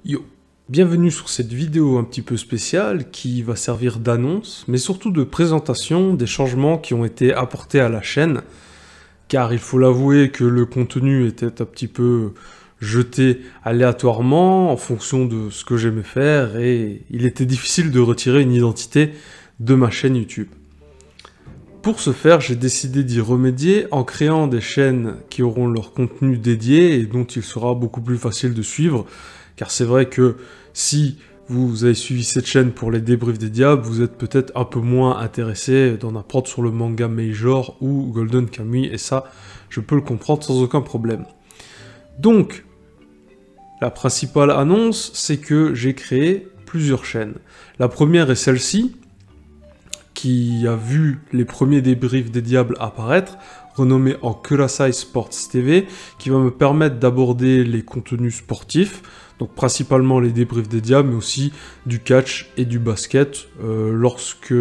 Yo, bienvenue sur cette vidéo un petit peu spéciale qui va servir d'annonce, mais surtout de présentation des changements qui ont été apportés à la chaîne, car il faut l'avouer que le contenu était un petit peu jeté aléatoirement en fonction de ce que j'aimais faire et il était difficile de retirer une identité de ma chaîne YouTube. Pour ce faire, j'ai décidé d'y remédier en créant des chaînes qui auront leur contenu dédié et dont il sera beaucoup plus facile de suivre. Car c'est vrai que si vous avez suivi cette chaîne pour les débriefs des diables, vous êtes peut-être un peu moins intéressé d'en apprendre sur le manga Major ou Golden Kamuy, et ça, je peux le comprendre sans aucun problème. Donc, la principale annonce, c'est que j'ai créé plusieurs chaînes. La première est celle-ci, qui a vu les premiers débriefs des diables apparaître, renommée en Kurasai Sports TV, qui va me permettre d'aborder les contenus sportifs, donc principalement les débriefs des diables, mais aussi du catch et du basket, lorsque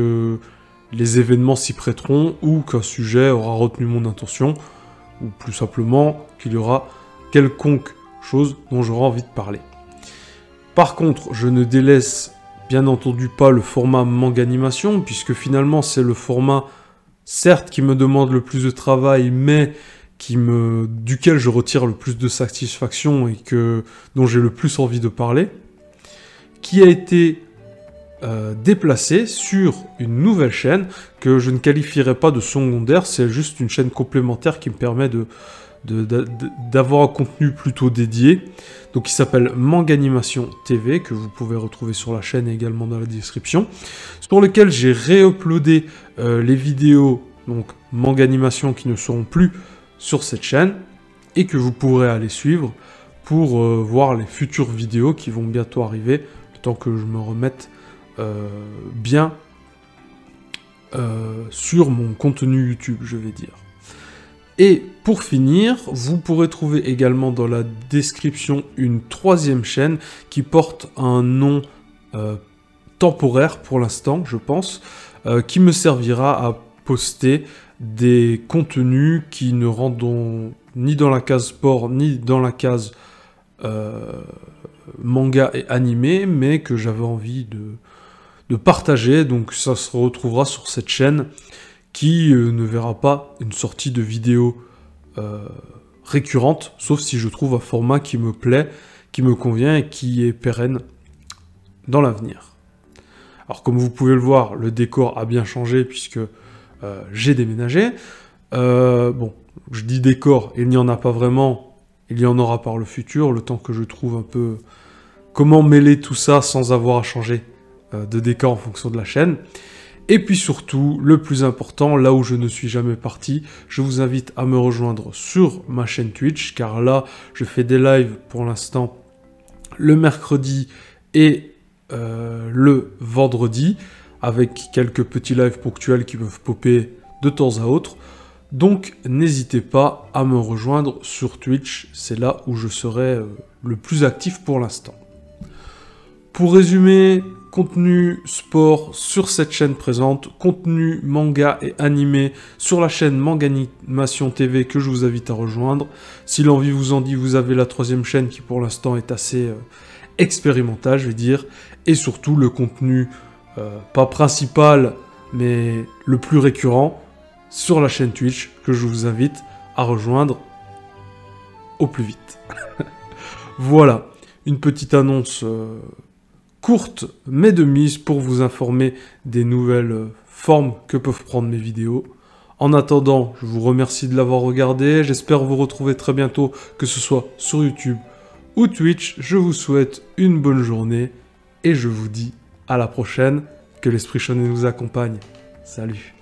les événements s'y prêteront, ou qu'un sujet aura retenu mon attention, ou plus simplement qu'il y aura quelconque chose dont j'aurai envie de parler. Par contre, je ne délaisse bien entendu pas le format manga animation, puisque finalement c'est le format, certes, qui me demande le plus de travail, mais duquel je retire le plus de satisfaction et dont j'ai le plus envie de parler, qui a été déplacé sur une nouvelle chaîne que je ne qualifierais pas de secondaire, c'est juste une chaîne complémentaire qui me permet d'avoir un contenu plutôt dédié, donc qui s'appelle Manga Animation TV, que vous pouvez retrouver sur la chaîne et également dans la description, sur lequel j'ai réuploadé les vidéos, donc Manga Animation, qui ne seront plus sur cette chaîne, et que vous pourrez aller suivre pour voir les futures vidéos qui vont bientôt arriver, le temps que je me remette bien sur mon contenu YouTube, je vais dire. Et pour finir, vous pourrez trouver également dans la description une troisième chaîne qui porte un nom temporaire pour l'instant, je pense, qui me servira à poster des contenus qui ne rentrent ni dans la case sport, ni dans la case manga et animé, mais que j'avais envie de partager, donc ça se retrouvera sur cette chaîne qui ne verra pas une sortie de vidéo récurrente, sauf si je trouve un format qui me plaît, qui me convient et qui est pérenne dans l'avenir. Alors comme vous pouvez le voir, le décor a bien changé puisque j'ai déménagé. Bon, je dis décor, il n'y en a pas vraiment, il y en aura par le futur, le temps que je trouve un peu comment mêler tout ça sans avoir à changer de décor en fonction de la chaîne. Et puis surtout, le plus important, là où je ne suis jamais parti, je vous invite à me rejoindre sur ma chaîne Twitch, car là, je fais des lives pour l'instant le mercredi et le vendredi, avec quelques petits lives ponctuels qui peuvent popper de temps à autre. Donc n'hésitez pas à me rejoindre sur Twitch, c'est là où je serai le plus actif pour l'instant. Pour résumer, contenu sport sur cette chaîne présente, contenu manga et animé sur la chaîne Manga Animation TV que je vous invite à rejoindre. Si l'envie vous en dit, vous avez la troisième chaîne qui pour l'instant est assez expérimentale, je vais dire, et surtout le contenu pas principal, mais le plus récurrent sur la chaîne Twitch que je vous invite à rejoindre au plus vite. Voilà, une petite annonce courte mais de mise pour vous informer des nouvelles formes que peuvent prendre mes vidéos. En attendant, je vous remercie de l'avoir regardé, j'espère vous retrouver très bientôt, que ce soit sur YouTube ou Twitch. Je vous souhaite une bonne journée et je vous dis à la prochaine, que l'esprit shonen nous accompagne. Salut.